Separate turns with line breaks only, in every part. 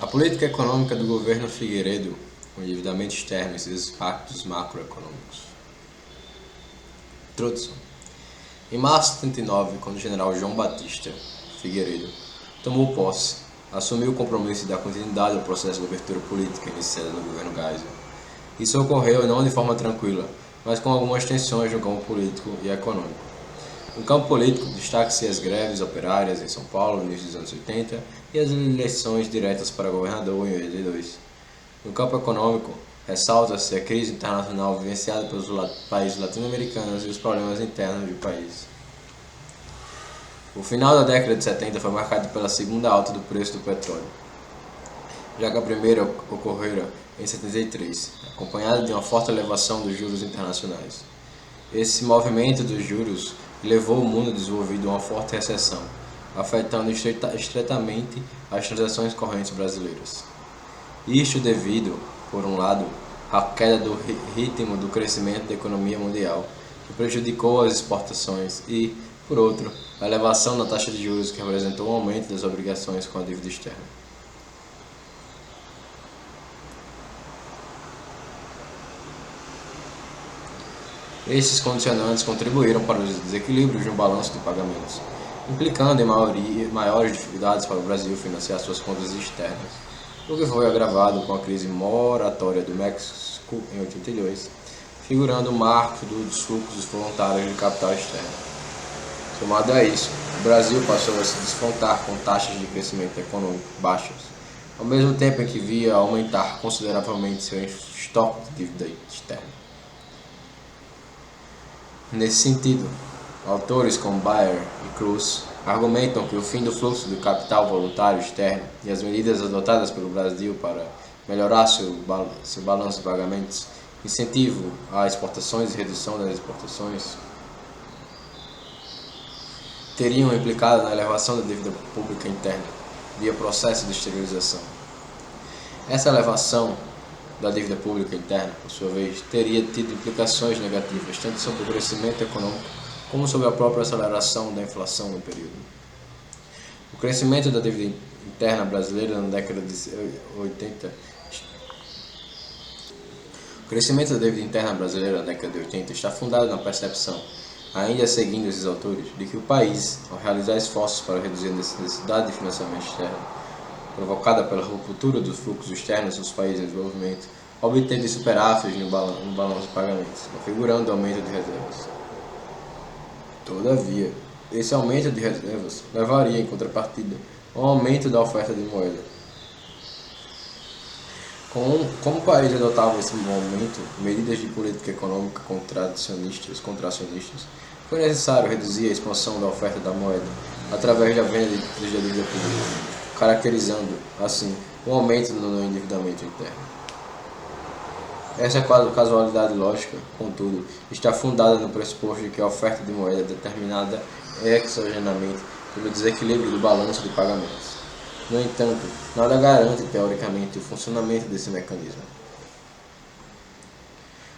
A política econômica do governo Figueiredo, o endividamento externo e seus impactos macroeconômicos. Introdução. Em março de 79, quando o general João Batista Figueiredo tomou posse, assumiu o compromisso de dar continuidade ao processo de abertura política iniciado no governo Geisel. Isso ocorreu não de forma tranquila, mas com algumas tensões no campo político e econômico. No campo político, destaque-se as greves operárias em São Paulo no início dos anos 80 e as eleições diretas para governador em 82. No campo econômico, ressalta-se a crise internacional vivenciada pelos países latino-americanos e os problemas internos do país. O final da década de 70 foi marcado pela segunda alta do preço do petróleo, já que a primeira ocorrera em 73, acompanhada de uma forte elevação dos juros internacionais. Esse movimento dos juros levou o mundo desenvolvido a uma forte recessão, afetando estreitamente as transações correntes brasileiras. Isto devido, por um lado, à queda do ritmo do crescimento da economia mundial, que prejudicou as exportações e, por outro, a elevação da taxa de juros que representou um aumento das obrigações com a dívida externa. Esses condicionantes contribuíram para os desequilíbrios no balanço de pagamentos, implicando em maiores dificuldades para o Brasil financiar suas contas externas, o que foi agravado com a crise moratória do México em 82, figurando o marco dos fluxos voluntários de capital externo. Somado a isso, o Brasil passou a se desfrontar com taxas de crescimento econômico baixas, ao mesmo tempo em que via aumentar consideravelmente seu estoque de dívida externa. Nesse sentido, autores como Bayer e Cruz argumentam que o fim do fluxo de capital voluntário externo e as medidas adotadas pelo Brasil para melhorar seu balanço de pagamentos, incentivo a exportações e redução das exportações, teriam implicado na elevação da dívida pública interna via processo de exteriorização. Essa elevação da dívida pública interna, por sua vez, teria tido implicações negativas tanto sobre o crescimento econômico como sobre a própria aceleração da inflação no período. O crescimento da dívida interna brasileira na década de 80 está fundado na percepção, ainda seguindo esses autores, de que o país, ao realizar esforços para reduzir a necessidade de financiamento externo provocada pela ruptura dos fluxos externos dos países em desenvolvimento, obteve superávites no balanço de pagamentos, configurando o aumento de reservas. Todavia, esse aumento de reservas levaria, em contrapartida, a um aumento da oferta de moeda. Como o país adotava esse momento medidas de política econômica contracionistas, foi necessário reduzir a expansão da oferta da moeda através da venda de títulos de dívida pública, caracterizando, assim, um aumento no endividamento interno. Essa casualidade lógica, contudo, está fundada no pressuposto de que a oferta de moeda é determinada exogenamente pelo desequilíbrio do balanço de pagamentos. No entanto, nada garante, teoricamente, o funcionamento desse mecanismo.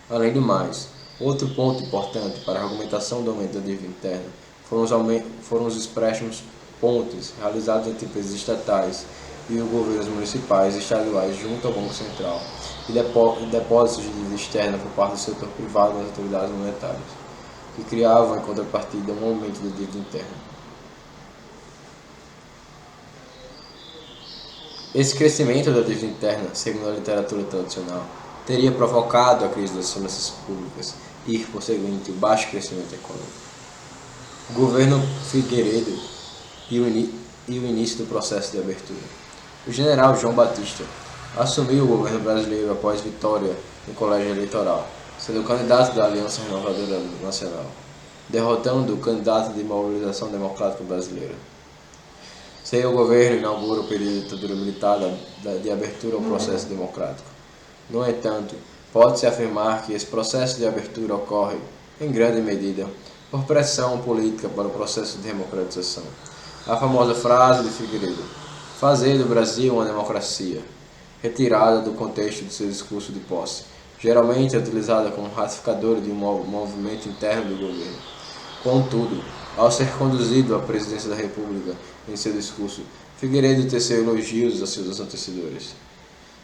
Além do mais, outro ponto importante para a argumentação do aumento da dívida interna foram os empréstimos pontes realizados entre empresas estatais e os governos municipais e estaduais junto ao Banco Central e depósitos de dívida externa por parte do setor privado nas autoridades monetárias, que criavam em contrapartida um aumento da dívida interna. Esse crescimento da dívida interna, segundo a literatura tradicional, teria provocado a crise das finanças públicas e, por conseguinte, o baixo crescimento econômico. O governo Figueiredo e o início do processo de abertura. O general João Batista assumiu o governo brasileiro após vitória no colégio eleitoral, sendo candidato da Aliança Renovadora Nacional, derrotando o candidato de Mobilização Democrática Brasileira. Seu governo inaugura o período de ditadura militar de abertura ao processo democrático. No entanto, pode-se afirmar que esse processo de abertura ocorre, em grande medida, por pressão política para o processo de democratização. A famosa frase de Figueiredo, fazer do Brasil uma democracia, retirada do contexto de seu discurso de posse, geralmente é utilizada como ratificadora de um movimento interno do governo. Contudo, ao ser conduzido à presidência da República em seu discurso, Figueiredo teceu elogios a seus antecessores,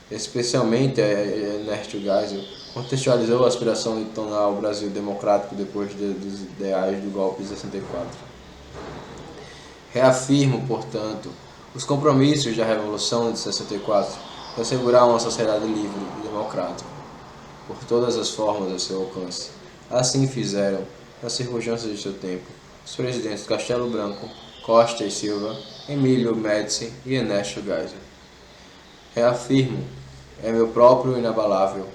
especialmente a Ernesto Geisel, contextualizou a aspiração de tornar o Brasil democrático depois dos ideais do golpe de 64. Reafirmo, portanto, os compromissos da Revolução de 64 de assegurar uma sociedade livre e democrática, por todas as formas a seu alcance. Assim fizeram, nas circunstâncias de seu tempo, os presidentes Castelo Branco, Costa e Silva, Emílio Médici e Ernesto Geisel. Reafirmo, é meu próprio inabalável,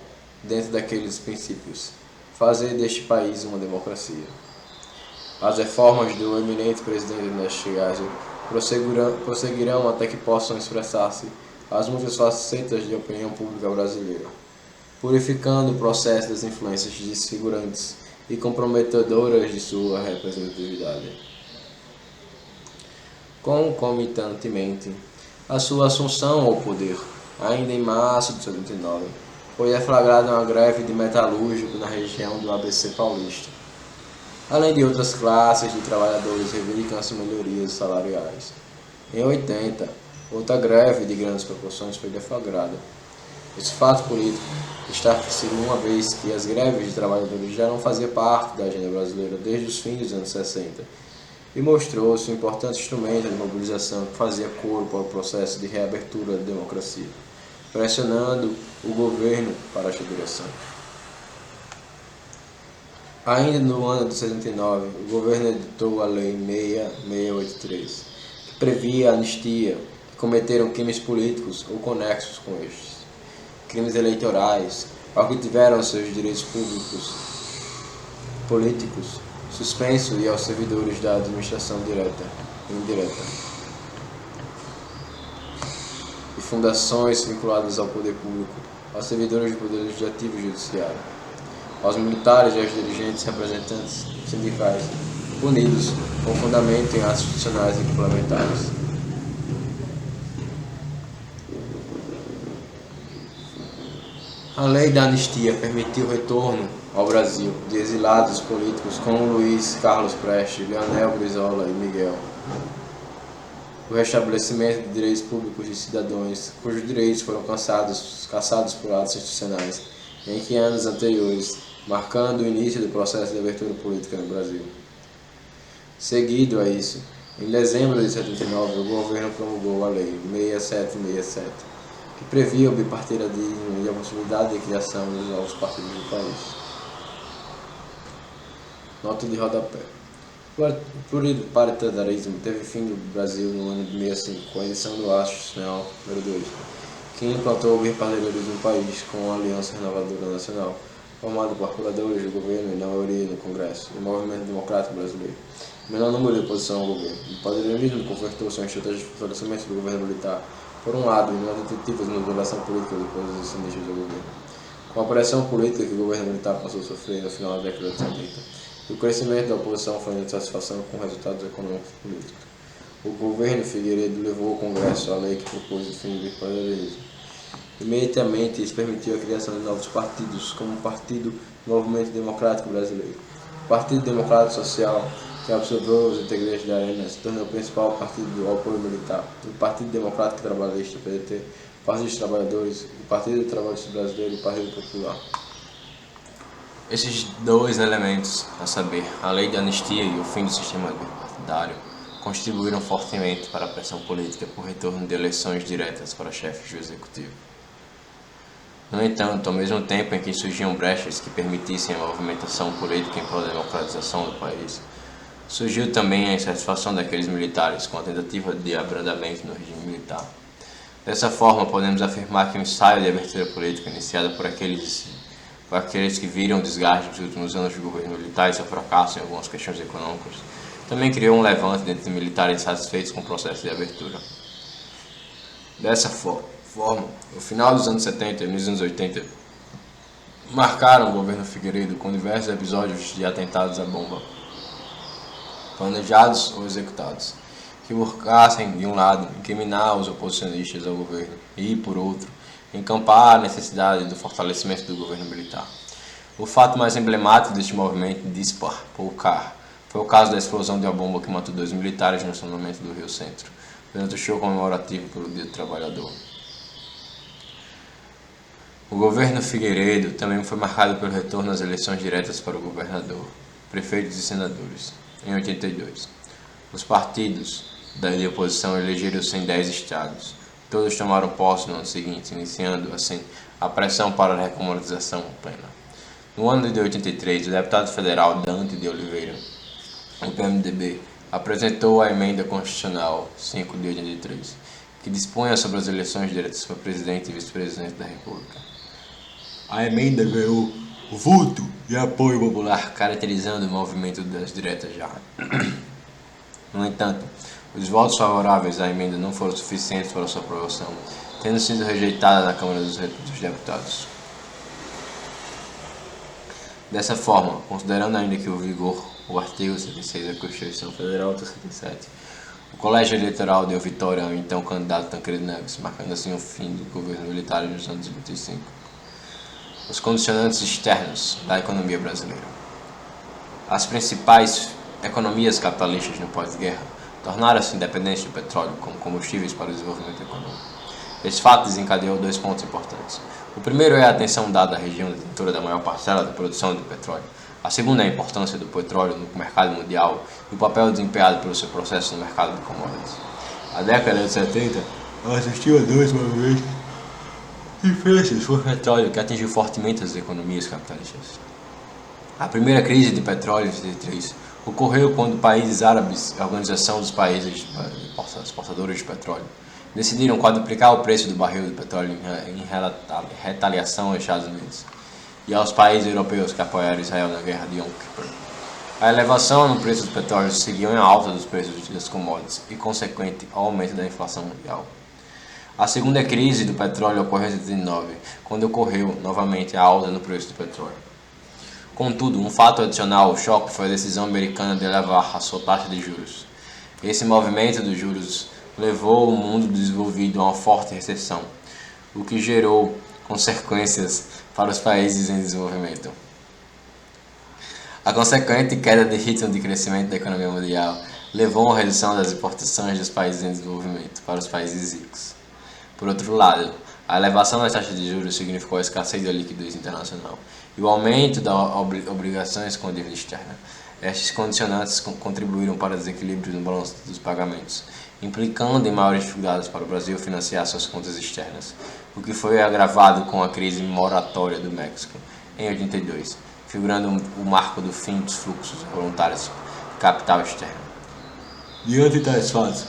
dentro daqueles princípios, fazer deste país uma democracia. As reformas do eminente presidente Ernesto Geisel prosseguirão até que possam expressar-se as muitas facetas de opinião pública brasileira, purificando o processo das influências desfigurantes e comprometedoras de sua representatividade. Concomitantemente, a sua assunção ao poder, ainda em março de 79, foi deflagrada uma greve de metalúrgico na região do ABC Paulista, além de outras classes de trabalhadores reivindicando melhorias salariais. Em 80, outra greve de grandes proporções foi deflagrada. Esse fato político está-se uma vez que as greves de trabalhadores já não faziam parte da agenda brasileira desde os fins dos anos 60 e mostrou-se um importante instrumento de mobilização que fazia coro para o processo de reabertura da democracia, pressionando o governo para esta direção. Ainda no ano de 79, o governo editou a Lei 6683, que previa a anistia que cometeram crimes políticos ou conexos com estes, crimes eleitorais, ou que tiveram seus direitos políticos suspensos e aos servidores da administração direta e indireta, e fundações vinculadas ao poder público, aos servidores do poder legislativo e judiciário, aos militares e aos dirigentes representantes sindicais, punidos com fundamento em atos institucionais e complementares. A lei da anistia permitiu o retorno ao Brasil de exilados políticos como Luiz Carlos Prestes, Leonel Brizola e Miguel. O restabelecimento de direitos públicos de cidadãos cujos direitos foram cassados por atos institucionais em que anos anteriores, marcando o início do processo de abertura política no Brasil. Seguido a isso, em dezembro de 79, o governo promulgou a Lei 6767, que previa o bipartidarismo e a possibilidade de criação dos novos partidos do país. Nota de rodapé. O pluripartidarismo teve fim no Brasil no ano de 65, com a edição do Ato Institucional número 2, que implantou o bipartidarismo no país com a Aliança Renovadora Nacional, formada por procuradores do governo e na maioria no Congresso, e o Movimento Democrático Brasileiro. O menor número de oposição ao governo. O bipartidarismo convertou-se em uma estratégia de fortalecimento do governo militar, por um lado, e numa tentativa de moderação política depois dos sinistros do governo. Com a pressão política que o governo militar passou a sofrer no final da década de 70, e o crescimento da oposição foi de satisfação com resultados econômicos e políticos. O governo Figueiredo levou ao Congresso a lei que propôs o fim do bipartidarismo. Imediatamente, isso permitiu a criação de novos partidos, como o Partido Movimento Democrático Brasileiro. O Partido Democrático Social, que absorveu os integrantes da ARENA, se tornou o principal partido do apoio militar. O Partido Democrático Trabalhista, PDT, o Partido dos Trabalhadores, o Partido do Trabalhista Brasileiro e o Partido Popular. Esses dois elementos, a saber, a lei de anistia e o fim do sistema bipartidário, contribuíram fortemente para a pressão política por retorno de eleições diretas para chefes do executivo. No entanto, ao mesmo tempo em que surgiam brechas que permitissem a movimentação política em prol da democratização do país, surgiu também a insatisfação daqueles militares com a tentativa de abrandamento no regime militar. Dessa forma, podemos afirmar que o ensaio de abertura política iniciado por aqueles que viram o desgaste dos últimos anos do governo militar e seu fracasso em algumas questões econômicas, também criou um levante dentro de militares insatisfeitos com o processo de abertura. Dessa forma, o final dos anos 70 e nos anos 80 marcaram o governo Figueiredo com diversos episódios de atentados à bomba, planejados ou executados, que buscassem, de um lado, incriminar os oposicionistas ao governo e, por outro, encampar a necessidade do fortalecimento do governo militar. O fato mais emblemático deste movimento de despocar foi o caso da explosão de uma bomba que matou 2 militares no estacionamento do Rio Centro, durante o show comemorativo pelo Dia do Trabalhador. O governo Figueiredo também foi marcado pelo retorno às eleições diretas para o governador, prefeitos e senadores, em 82. Os partidos de oposição elegeram-se em 10 estados. Todos tomaram posse no ano seguinte, iniciando, assim, a pressão para a recomunização plena. No ano de 83, o deputado federal Dante de Oliveira, o PMDB, apresentou a Emenda Constitucional 5 de 83, que dispunha sobre as eleições diretas para presidente e vice-presidente da República. A emenda ganhou vulto e apoio popular, caracterizando o movimento das diretas já. No entanto, os votos favoráveis à emenda não foram suficientes para sua aprovação, tendo sido rejeitada na Câmara dos Deputados. Dessa forma, considerando ainda que o vigor o artigo 76 da Constituição Federal de 67, o Colégio Eleitoral deu vitória ao então candidato Tancredo Neves, marcando assim o fim do governo militar em 1955. Os condicionantes externos da economia brasileira. As principais economias capitalistas no pós-guerra tornaram-se independentes do petróleo como combustíveis para o desenvolvimento econômico. Esse fato desencadeou 2 pontos importantes. O primeiro é a atenção dada à região detentora da maior parcela da produção de petróleo. A segunda é a importância do petróleo no mercado mundial e o papel desempenhado pelo seu processo no mercado de commodities. A década de 70 assistiu a 2 movimentos diferentes por petróleo que atingiu fortemente as economias capitalistas. A primeira crise de petróleo em 73 ocorreu quando países árabes e a Organização dos Países Exportadores de Petróleo decidiram quadruplicar o preço do barril de petróleo em retaliação aos Estados Unidos e aos países europeus que apoiaram Israel na guerra de Yom Kippur. A elevação no preço do petróleo seguiu em alta dos preços das commodities e consequente aumento da inflação mundial. A segunda crise do petróleo ocorreu em 79, quando ocorreu novamente a alta no preço do petróleo. Contudo, um fato adicional ao choque foi a decisão americana de elevar a sua taxa de juros. Esse movimento dos juros levou o mundo desenvolvido a uma forte recessão, o que gerou consequências para os países em desenvolvimento. A consequente queda de ritmo de crescimento da economia mundial levou a uma redução das importações dos países em desenvolvimento para os países ricos. Por outro lado, a elevação das taxas de juros significou a escassez da liquidez internacional e o aumento das obrigações com a dívida externa. Estes condicionantes contribuíram para desequilíbrios no balanço dos pagamentos, implicando em maiores dificuldades para o Brasil financiar suas contas externas, o que foi agravado com a crise moratória do México, em 82, figurando o marco do fim dos fluxos voluntários de capital externo. Diante tais fatos,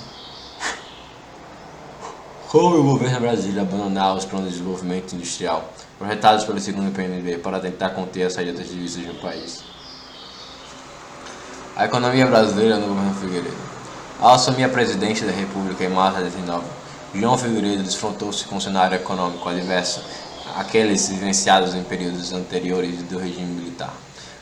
coube o governo brasileiro abandonar os planos de desenvolvimento industrial projetados pelo segundo PNB para tentar conter a saída das divisas no país. A economia brasileira no governo Figueiredo. Ao assumir a presidência da República em março de 89, João Figueiredo desfrontou-se com o cenário econômico adverso àqueles vivenciados em períodos anteriores do regime militar.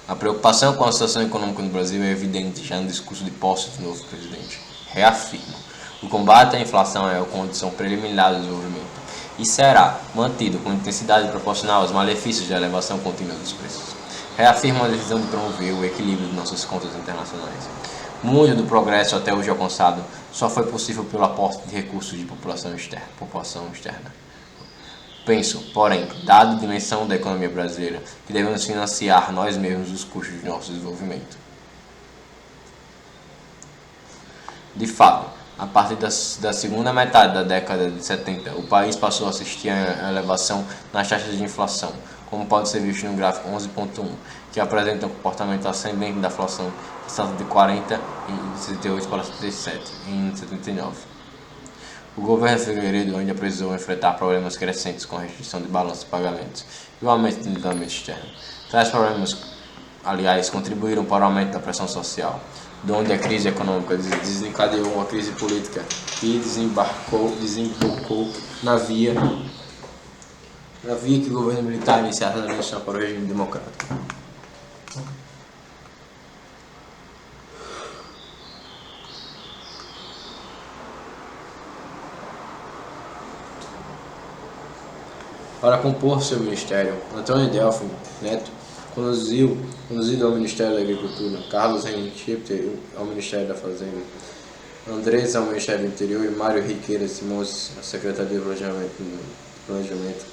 A preocupação com a situação econômica no Brasil é evidente já no discurso de posse do novo presidente. Reafirma: o combate à inflação é a condição preliminar do desenvolvimento e será mantido com intensidade proporcional aos malefícios da elevação contínua dos preços. Reafirma a decisão de promover o equilíbrio de nossas contas internacionais. Muito do progresso até hoje alcançado só foi possível pelo aporte de recursos de população externa. Penso, porém, dada a dimensão da economia brasileira, que devemos financiar nós mesmos os custos de nosso desenvolvimento. De fato, a partir da segunda metade da década de 70, o país passou a assistir a elevação nas taxas de inflação, como pode ser visto no gráfico 11.1, que apresenta um comportamento ascendente da inflação, passando de 40 em 78 para 77 em 79. O governo Figueiredo ainda precisou enfrentar problemas crescentes com a restrição de balanço de pagamentos e o aumento do endividamento externo. Tais problemas, aliás, contribuíram para o aumento da pressão social, onde a crise econômica desencadeou uma crise política e desembocou na via que o governo militar iniciasse a transição para o regime democrático. Para compor seu ministério, Antônio Delfim Neto, conduzido ao Ministério da Agricultura, Carlos Henrique Schifter ao Ministério da Fazenda, Andrés, ao Ministério do Interior, e Mário Riqueira Simões, a Secretaria de Planejamento.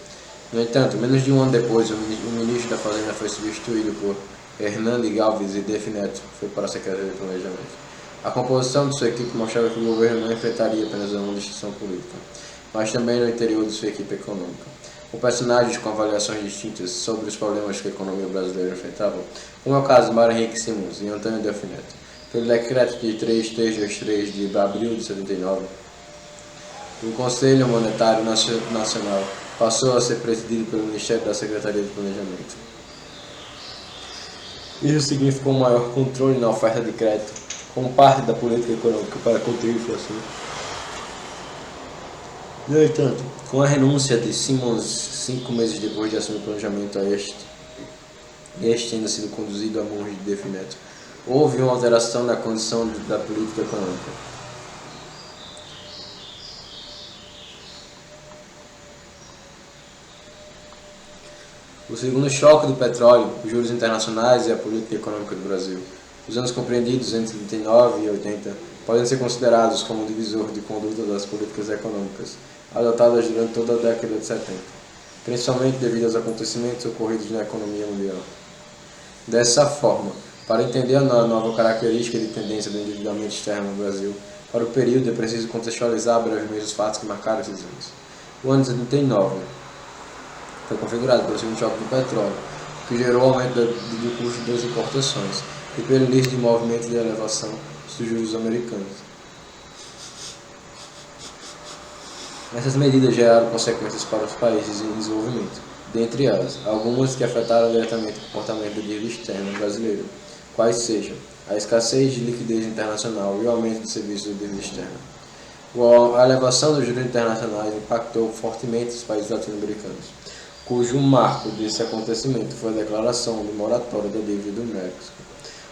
No entanto, menos de um ano depois, o ministro da Fazenda foi substituído por Hernando Galvez e Defo Neto foi para a Secretaria de Planejamento. A composição de sua equipe mostrava que o governo não enfrentaria apenas uma distinção política, mas também no interior de sua equipe econômica. Com personagens com avaliações distintas sobre os problemas que a economia brasileira enfrentava, como é o caso de Mário Henrique Simões e Antônio Defo Neto. Pelo decreto de 3323 de abril de 79, o Conselho Monetário Nacional passou a ser presidido pelo Ministério da Secretaria de Planejamento. Isso significou um maior controle na oferta de crédito, como parte da política econômica para conter a inflação. No entanto, com a renúncia de Simões 5 meses depois de assumir o planejamento este tendo sido conduzido a mãos de Defo Neto, houve uma alteração na condição da política econômica. O segundo choque do petróleo, os juros internacionais e a política econômica do Brasil. Os anos compreendidos entre 79 e 80 podem ser considerados como um divisor de conduta das políticas econômicas adotadas durante toda a década de 70, principalmente devido aos acontecimentos ocorridos na economia mundial. Dessa forma, para entender a nova característica de tendência do endividamento externo no Brasil, para o período é preciso contextualizar brevemente os fatos que marcaram esses anos. O ano de 79 foi configurado pelo segundo choque do petróleo, que gerou aumento do custo das importações e pelo início de movimento de elevação dos juros americanos. Essas medidas geraram consequências para os países em desenvolvimento, dentre elas, algumas que afetaram diretamente o comportamento da dívida externa brasileira, quais sejam a escassez de liquidez internacional e o aumento do serviço de dívida externa. A elevação dos juros internacionais impactou fortemente os países latino-americanos, cujo marco desse acontecimento foi a declaração de moratória da dívida do México,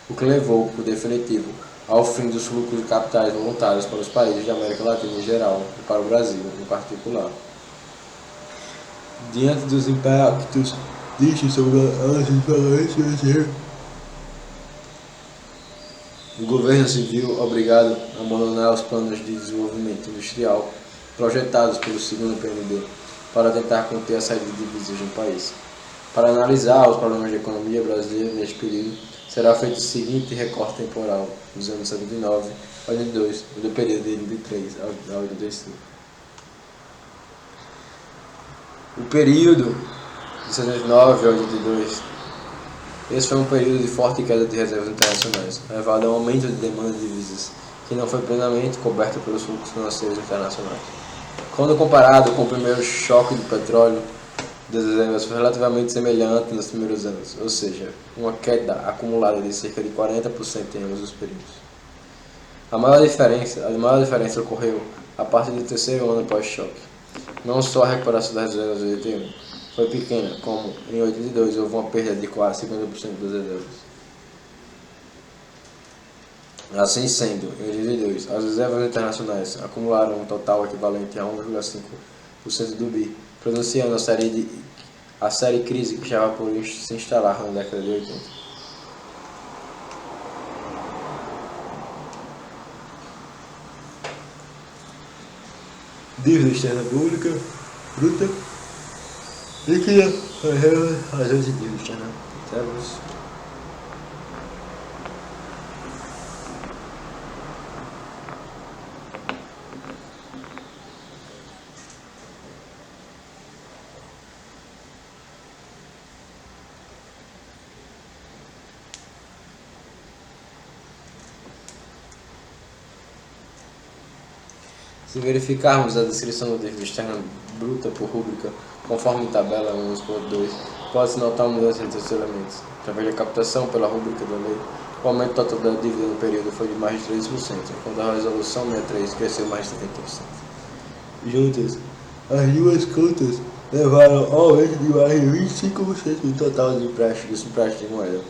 o que levou, por definitivo, ao fim dos fluxos de capitais voluntários para os países da América Latina em geral e para o Brasil em particular. Diante dos impactos disso sobre as influências, o governo se viu obrigado a abandonar os planos de desenvolvimento industrial projetados pelo segundo PND para tentar conter a saída de divisas no país. Para analisar os problemas da economia brasileira neste período, será feito o seguinte recorte temporal dos anos 79 a 82, do período de 83 a 85. O período de 79 a 82, esse foi um período de forte queda de reservas internacionais, levado a um aumento de demanda de divisas, que não foi plenamente coberto pelos fluxos financeiros internacionais. Quando comparado com o primeiro choque do petróleo, das reservas foi relativamente semelhante nos primeiros anos, ou seja, uma queda acumulada de cerca de 40% em ambos os períodos. A maior diferença ocorreu a partir do terceiro ano pós-choque. Não só a recuperação das reservas de 81 foi pequena, como em 82 houve uma perda de quase 50% das reservas. Assim sendo, em 82, as reservas internacionais acumularam um total equivalente a 1,5% do PIB, pronunciando a série crise que estava por se instalar na década de 80. Dívida externa pública, bruta, líquida, razões de dívida externa. Se verificarmos a descrição da dívida externa bruta por rúbrica, conforme tabela 1.2, pode-se notar uma mudança entre os elementos. Através da captação pela rúbrica da lei, o aumento total da dívida no período foi de mais de 13%, enquanto a resolução 63 cresceu mais de 70%. Juntas, as duas contas levaram ao aumento de mais de 25% do total dos empréstimos de moeda.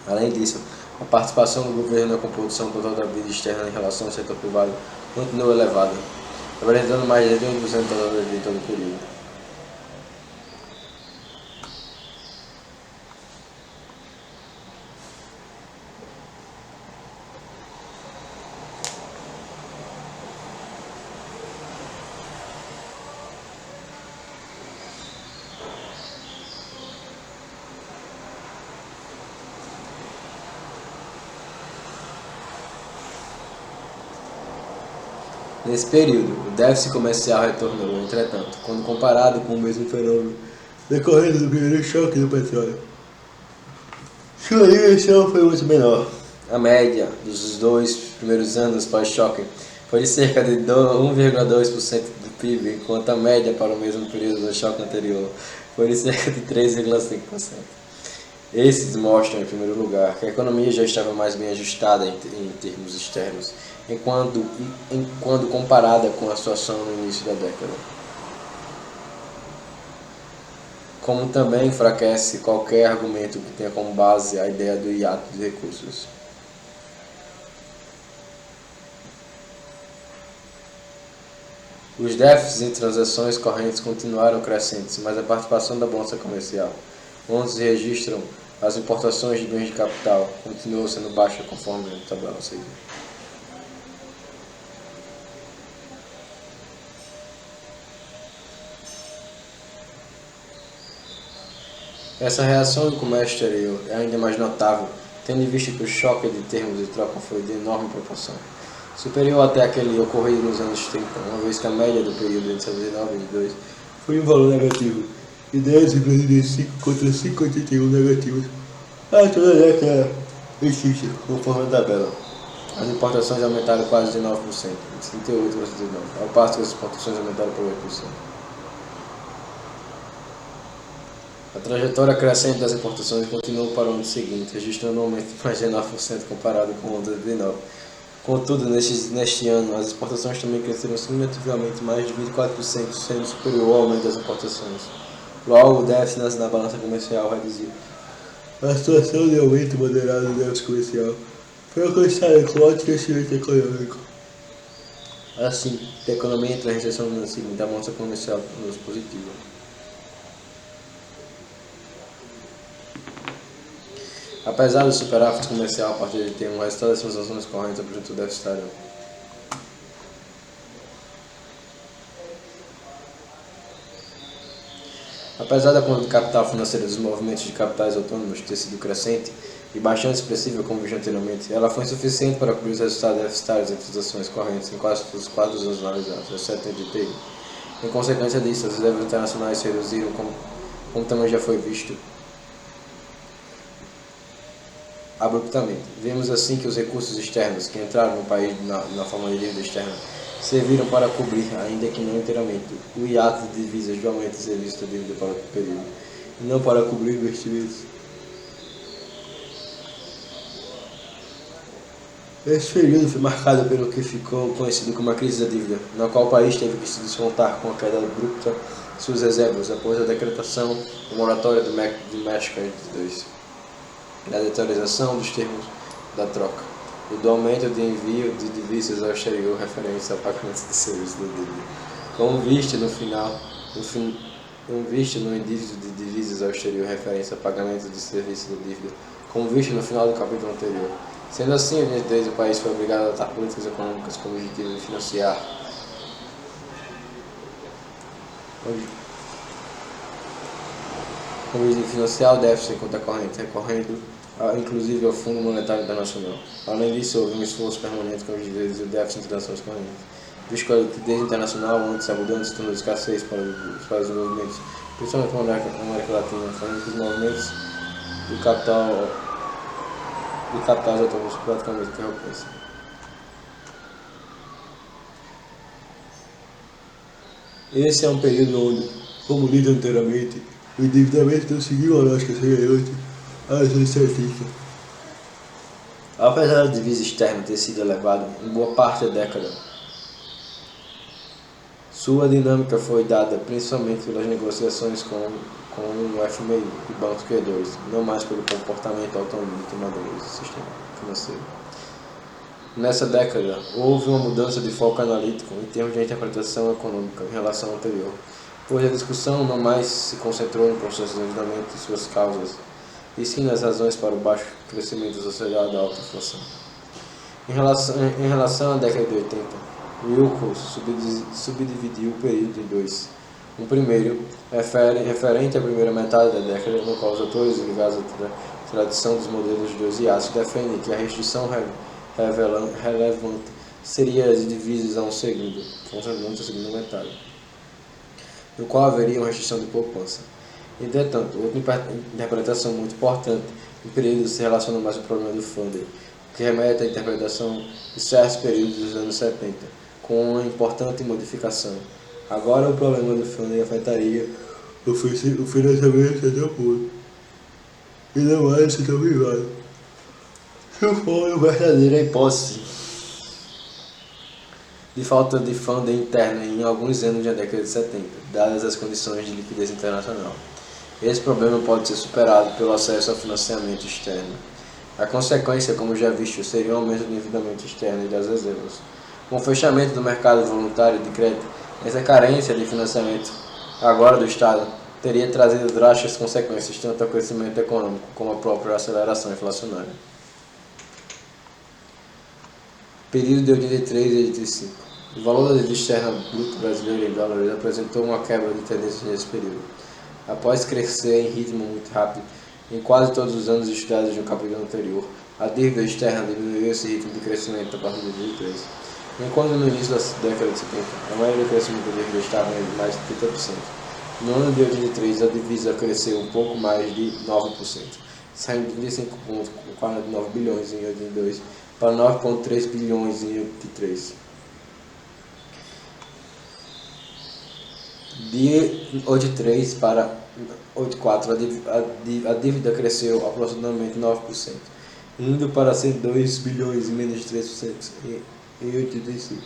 Além disso, a participação do governo na composição total da dívida externa em relação ao setor privado continua elevada, representando mais de 80% da dívida em todo o período. Nesse período, o déficit comercial retornou, entretanto, quando comparado com o mesmo fenômeno decorrente do primeiro choque do petróleo. Sua dimensão foi muito menor. A média dos 2 primeiros anos pós-choque foi de cerca de 1,2% do PIB, enquanto a média para o mesmo período do choque anterior foi de cerca de 3,5%. Esses mostram, em primeiro lugar, que a economia já estava mais bem ajustada em termos externos, quando comparada com a situação no início da década. Como também enfraquece qualquer argumento que tenha como base a ideia do hiato de recursos. Os déficits em transações correntes continuaram crescentes, mas a participação da bolsa comercial, onde se registram as importações de bens de capital, continuou sendo baixa conforme a tabela a seguir. Essa reação do comércio exterior é ainda mais notável, tendo em vista que o choque de termos de troca foi de enorme proporção, superior até aquele ocorrido nos anos 30, uma vez que a média do período entre 19 e 22 foi um valor negativo, de 10,85 contra 5,81 negativos. Toda a década existe, conforme a tabela. As importações aumentaram quase de 9%, de 38 para 39, ao passo que as exportações aumentaram por 8%. A trajetória crescente das importações continuou para o ano seguinte, registrando um aumento de mais de 9% comparado com o ano de 2019. Contudo, neste ano, as exportações também cresceram significativamente mais de 24%, sendo superior ao aumento das importações. Logo, o déficit na balança comercial reduziu. A situação de aumento moderado do déficit comercial foi alcançada com alto crescimento econômico. Assim, a economia entra em recessão no ano seguinte, a balança comercial tornou-se positiva. Apesar do superávit comercial a partir de termo, o resultado das transações correntes apresentou deficitário. Apesar da conta de capital financeira dos movimentos de capitais autônomos ter sido crescente e bastante expressiva, como vi anteriormente, ela foi insuficiente para cobrir os resultados deficitários em transações correntes em quase os 4 anos analisados, exceto em DTI. Em consequência disso, as reservas internacionais se reduziram, como também já foi visto, abruptamente. Vemos assim que os recursos externos que entraram no país na forma de dívida externa serviram para cobrir, ainda que não inteiramente, o hiato de divisas do aumento de serviço da dívida para o período, e não para cobrir investimentos. Esse período foi marcado pelo que ficou conhecido como a crise da dívida, na qual o país teve que se descontar com a queda abrupta de suas reservas após a decretação do moratório de México em 2022. Da deterioração dos termos da troca e do aumento de envio de divisas ao exterior referentes ao pagamento de serviços da dívida. Como visto no indício de divisas ao exterior referentes ao pagamento de serviços da dívida, como visto no final do capítulo anterior. Sendo assim, em 2010 o país foi obrigado a adotar políticas econômicas com o objetivo de financiar o déficit em conta corrente, recorrendo inclusive ao Fundo Monetário Internacional. Além disso, houve um esforço permanente com os reduzir o déficit em transações correntes, visto que a liquidez internacional antes abundante se tornou escassez para os movimentos, principalmente na América Latina, fazendo que os movimentos de capitais autônomos praticamente interrompessem. Esse é um período onde, como dito anteriormente, o endividamento não seguiu a lógica semelhante às estatísticas. Apesar da divisa externa ter sido elevada em boa parte da década, sua dinâmica foi dada principalmente pelas negociações com o FMI e bancos credores, não mais pelo comportamento autônomo de tomadores do sistema financeiro. Nessa década, houve uma mudança de foco analítico em termos de interpretação econômica em relação ao anterior, pois a discussão não mais se concentrou no processo de endividamento e suas causas, e sim nas razões para o baixo crescimento associado à alta inflação. Em relação à década de 80, Wilcox subdividiu o período em dois. Um primeiro, referente à primeira metade da década, no qual os autores ligados à tradição dos modelos de dois hiatos defendem que a restrição relevante seria as divisas a um segundo, considerando a segunda metade, no qual haveria uma restrição de poupança. Entretanto, outra interpretação muito importante no período se relaciona mais ao problema do funder, que remete à interpretação de certos períodos dos anos 70, com uma importante modificação. Agora o problema do funder afetaria o financiamento do público, e não mais o setor privado. Se for uma verdadeira hipótese de falta de funding interno em alguns anos da década de 70, dadas as condições de liquidez internacional. Esse problema pode ser superado pelo acesso ao financiamento externo. A consequência, como já visto, seria um aumento do endividamento externo e das reservas. Com o fechamento do mercado voluntário de crédito, essa carência de financiamento, agora do Estado, teria trazido drásticas consequências tanto ao crescimento econômico como à própria aceleração inflacionária. Período de 83 e 85. O valor da dívida externa bruta brasileira em dólares apresentou uma quebra de tendência nesse período. Após crescer em ritmo muito rápido, em quase todos os anos estudados no capítulo anterior, a dívida externa diminuiu esse ritmo de crescimento a partir de 2013. Enquanto no início da década de 70, a maioria do crescimento da dívida estava em mais de 30%. No ano de 83, a divisa cresceu um pouco mais de 9%, saindo de 35,49 bilhões em 82 para 9,3 bilhões em 83. De 83 para 84, a dívida cresceu aproximadamente 9%, indo para 102 bilhões e menos de 3% em 85,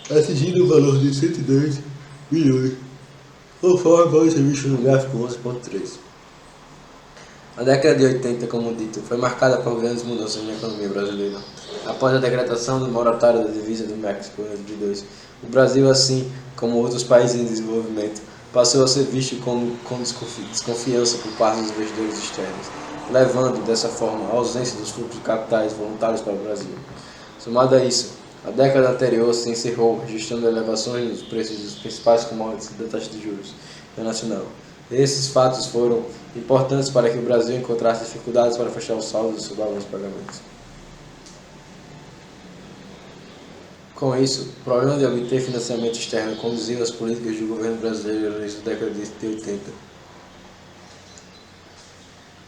atingindo o valor de 102 bilhões, conforme pode ser visto no gráfico 11.3. A década de 80, como dito, foi marcada por grandes mudanças na economia brasileira. Após a decretação do moratório da divisa do México em 2002, o Brasil, assim como outros países em desenvolvimento, passou a ser visto com desconfiança por parte dos investidores externos, levando, dessa forma, à ausência dos fluxos de capitais voluntários para o Brasil. Somado a isso, a década anterior se encerrou registrando elevações nos preços dos principais commodities da taxa de juros internacional. Esses fatos foram importantes para que o Brasil encontrasse dificuldades para fechar os saldos dos seus balanços de pagamentos. Com isso, o problema de obter financiamento externo conduziu às políticas do governo brasileiro no início da década de 80.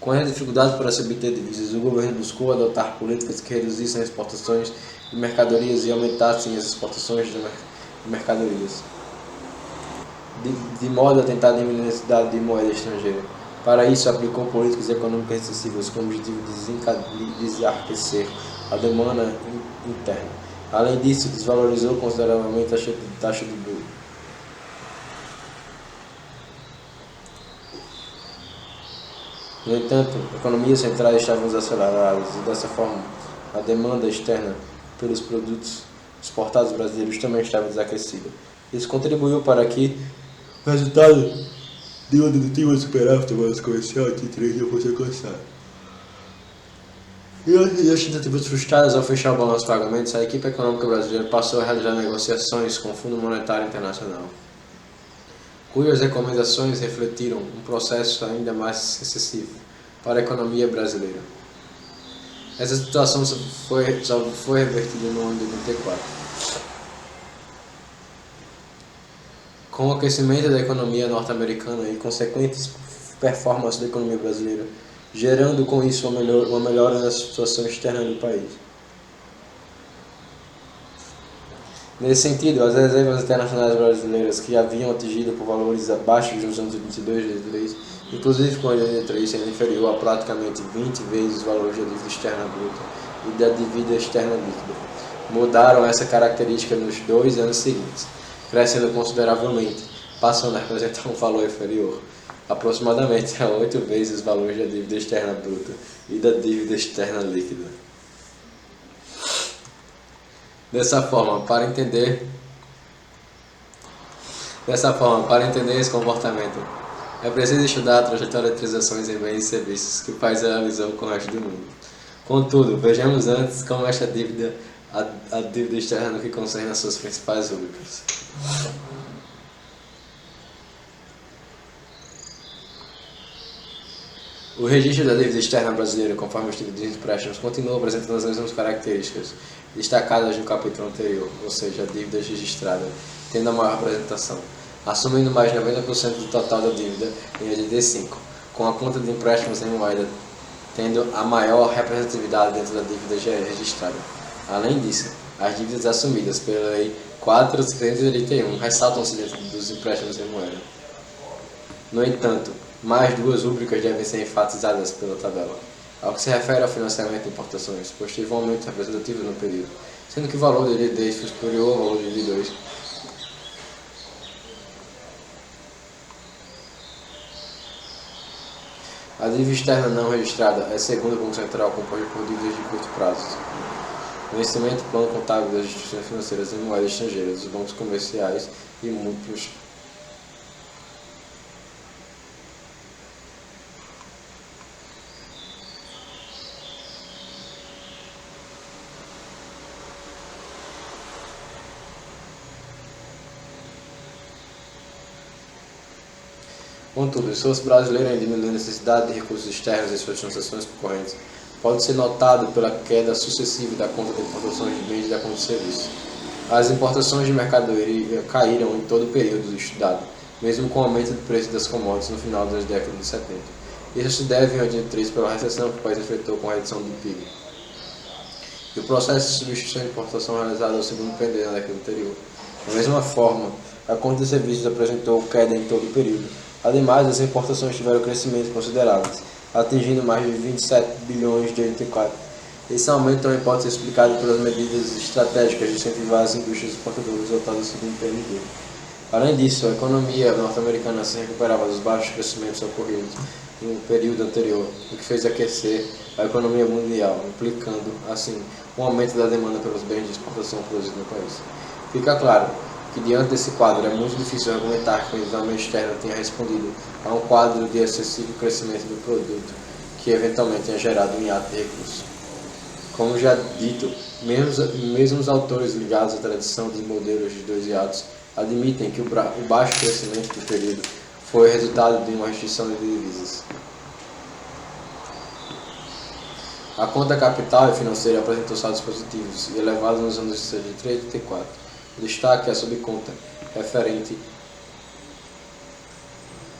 Com as dificuldades para se obter divisas, o governo buscou adotar políticas que reduzissem as exportações de mercadorias e aumentassem as exportações de mercadorias, de modo a tentar diminuir a necessidade de moeda estrangeira. Para isso, aplicou políticas econômicas recessivas com o objetivo de desaquecer a demanda interna. Além disso, desvalorizou consideravelmente a taxa do dólar. No entanto, economias centrais estavam desaceleradas e, dessa forma, a demanda externa pelos produtos exportados brasileiros também estava desaquecida. Isso contribuiu para que o resultado de uma dedutiva superávit da balança comercial de 3 não fosse alcançado. E as tentativas frustradas ao fechar o balanço de pagamentos, a equipe econômica brasileira passou a realizar negociações com o Fundo Monetário Internacional, cujas recomendações refletiram um processo ainda mais recessivo para a economia brasileira. Essa situação só foi revertida no ano de 84. Com o aquecimento da economia norte-americana e consequentes performances da economia brasileira, gerando com isso uma melhora na situação externa do país. Nesse sentido, as reservas internacionais brasileiras, que haviam atingido por valores abaixo dos anos 22 e 23, inclusive com a 83 sendo inferior a praticamente 20 vezes os valores da dívida externa bruta e da dívida externa líquida, mudaram essa característica nos 2 anos seguintes, crescendo consideravelmente, passando a representar um valor inferior, aproximadamente a 8 vezes os valores da dívida externa bruta e da dívida externa líquida. Dessa forma, para entender esse comportamento, é preciso estudar a trajetória de transações em bens e serviços que o país realizou com o resto do mundo. Contudo, vejamos antes como esta dívida, a dívida externa no que concerne às suas principais rubricas. O registro da dívida externa brasileira, conforme os títulos de empréstimos, continua apresentando as mesmas características. destacadas no capítulo anterior, ou seja, a dívida registrada, tendo a maior representação, assumindo mais de 90% do total da dívida em 85, com a conta de empréstimos em moeda tendo a maior representatividade dentro da dívida registrada. Além disso, as dívidas assumidas pela Lei 4.381 ressaltam-se dentro dos empréstimos em moeda. No entanto, mais duas rúbricas devem ser enfatizadas pela tabela, ao que se refere ao financiamento de importações, pois teve um aumento representativo no período, sendo que o valor de L10 foi superior ao valor de L2. A dívida externa não registrada é, segundo o Banco Central, composta por dívidas de curto prazo. Vencimento do plano contábil das instituições financeiras em moeda estrangeira, dos bancos comerciais e mútuos. Contudo, o esforço brasileiro em diminuir a necessidade de recursos externos em suas transações correntes pode ser notado pela queda sucessiva da conta de importações de bens e da conta de serviços. As importações de mercadoria caíram em todo o período estudado, mesmo com o aumento do preço das commodities no final das décadas de 70. Isso se deve em 83 pela recessão que o país enfrentou com a redução do PIB. E o processo de substituição de importação realizado ao segundo período na década anterior. Da mesma forma, a conta de serviços apresentou queda em todo o período. Ademais, as importações tiveram crescimento consideráveis, atingindo mais de 27 bilhões de 84. Esse aumento também pode ser explicado pelas medidas estratégicas de incentivar as indústrias exportadoras adotadas no segundo período. Além disso, a economia norte-americana se recuperava dos baixos crescimentos ocorridos no período anterior, o que fez aquecer a economia mundial, implicando, assim, um aumento da demanda pelos bens de exportação produzidos no país. Fica claro que diante desse quadro é muito difícil argumentar que o endividamento externo tenha respondido a um quadro de excessivo crescimento do produto, que eventualmente tenha gerado um hiato de recursos. Como já dito, mesmo os autores ligados à tradição dos modelos de dois hiatos admitem que o baixo crescimento do período foi resultado de uma restrição de divisas. A conta capital e financeira apresentou saldos positivos e elevados nos anos de 73 e 84. O destaque é a subconta referente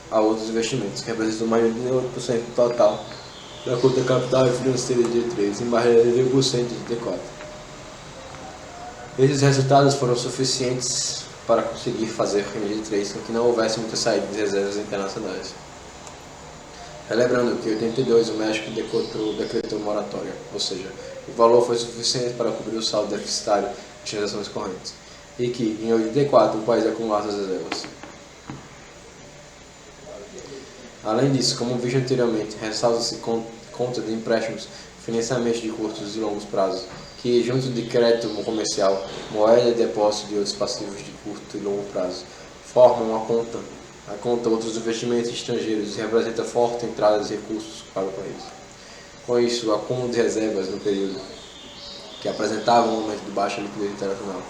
a outros investimentos, que representou mais de 8% do total da conta capital e financeira de 83 e mais de 11% de 84. Esses resultados foram suficientes para conseguir fazer em 83 com que não houvesse muita saída de reservas internacionais. Relembrando que em 82 o México decretou moratória, ou seja, o valor foi suficiente para cobrir o saldo deficitário de transações correntes, e que em 84 o país acumulava as reservas. Além disso, como visto anteriormente, ressalta-se conta de empréstimos, financiamentos de curtos e longos prazos, que, junto de crédito comercial, moeda e depósito de outros passivos de curto e longo prazo, formam a conta outros investimentos estrangeiros e representa forte entrada de recursos para o país. Com isso, o acúmulo de reservas no período, que apresentava um momento de baixa liquidez internacional,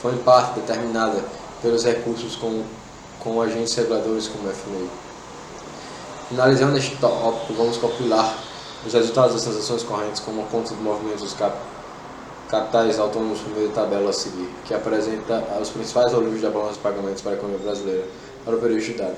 foi em parte determinada pelos recursos com agentes reguladores como o FMI. Finalizando este tópico, vamos compilar os resultados das transações correntes como a conta de movimentos dos capitais autônomos por meio da tabela a seguir, que apresenta os principais volumes de balança de pagamentos para a economia brasileira para o período estudado.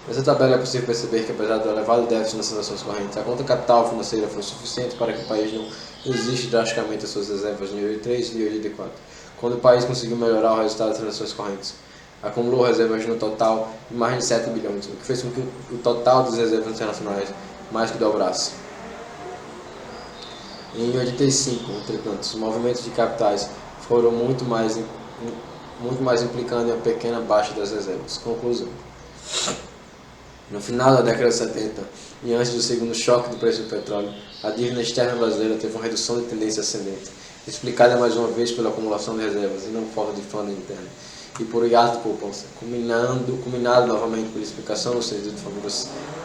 Nessa tabela é possível perceber que, apesar do elevado déficit nas transações correntes, a conta capital financeira foi suficiente para que o país não existe drasticamente as suas reservas em 83 e 84, quando o país conseguiu melhorar o resultado das transações correntes. Acumulou reservas no total de mais de 7 bilhões, o que fez com que o total das reservas internacionais mais que dobrasse. Em 85, entretanto, os movimentos de capitais foram muito mais implicando em uma pequena baixa das reservas. Conclusão. No final da década de 70 e antes do segundo choque do preço do petróleo, a dívida externa brasileira teve uma redução de tendência ascendente, explicada mais uma vez pela acumulação de reservas e não por falta de funding interno, e por hiato de poupança, culminado novamente pela explicação no sentido de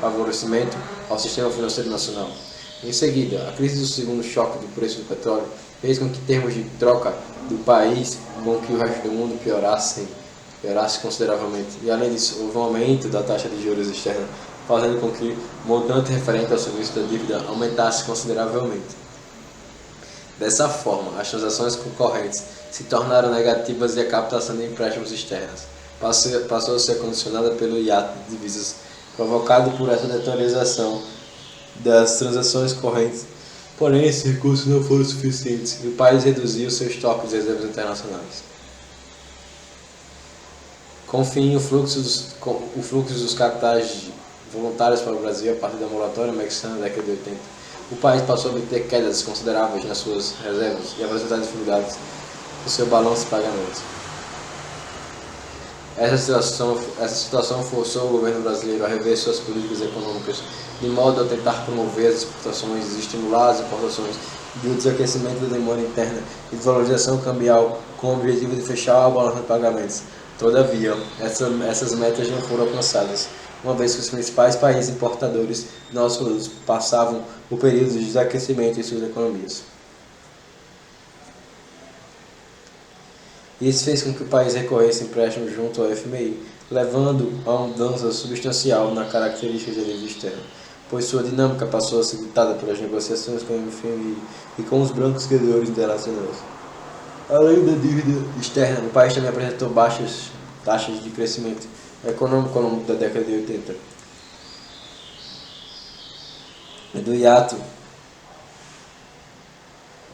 favorecimento ao sistema financeiro nacional. Em seguida, a crise do segundo choque do preço do petróleo fez com que termos de troca do país com que o resto do mundo piorasse consideravelmente. E além disso, houve um aumento da taxa de juros externa, fazendo com que o montante referente ao serviço da dívida aumentasse consideravelmente. Dessa forma, as transações concorrentes se tornaram negativas e a captação de empréstimos externos passou a ser condicionada pelo hiato de divisas provocado por essa desvalorização das transações correntes. Porém, esses recursos não foram suficientes e o país reduziu seus estoques de reservas internacionais. Com o fim, o fluxo dos capitais voluntários para o Brasil a partir da moratória mexicana da década de 80, o país passou a obter quedas consideráveis nas suas reservas e apresentar dificuldades no seu balanço de pagamentos. Essa situação forçou o governo brasileiro a rever suas políticas econômicas de modo a tentar promover as exportações e estimular as importações e o desaquecimento da demanda interna e desvalorização cambial com o objetivo de fechar o balanço de pagamentos. Todavia, essas metas não foram alcançadas, uma vez que os principais países importadores de nossos produtos passavam o período de desaquecimento em suas economias. Isso fez com que o país recorresse a empréstimos junto ao FMI, levando a uma mudança substancial na característica da dívida externa, pois sua dinâmica passou a ser ditada pelas negociações com o FMI e com os bancos credores internacionais. Além da dívida externa, o país também apresentou baixas taxas de crescimento econômico ao longo da década de 80. Do hiato.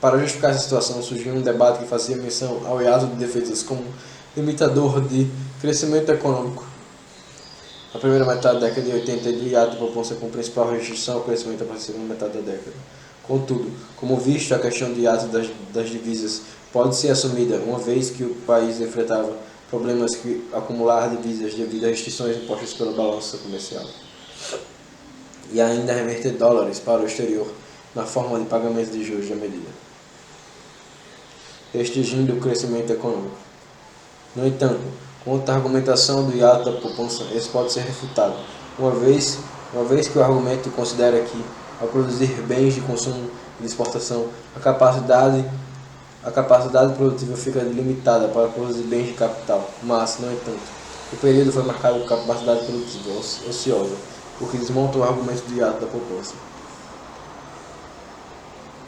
Para justificar essa situação, surgiu um debate que fazia menção ao hiato de defesas como limitador de crescimento econômico. Na primeira metade da década de 80, o hiato propôs-se como principal restrição ao crescimento para a segunda metade da década. Contudo, como visto, a questão do hiato das divisas pode ser assumida, uma vez que o país enfrentava problemas que acumular divisas devido a restrições impostas pela balança comercial e ainda reverter dólares para o exterior na forma de pagamento de juros da medida, restringindo o crescimento econômico. No entanto, contra a argumentação do hiato da poupança, esse pode ser refutado, uma vez que o argumento considera que, ao produzir bens de consumo e de exportação, a capacidade produtiva fica limitada para produzir bens de capital, mas, no entanto, o período foi marcado por capacidade produtiva ociosa, o que desmonta o argumento do hiato da poupança.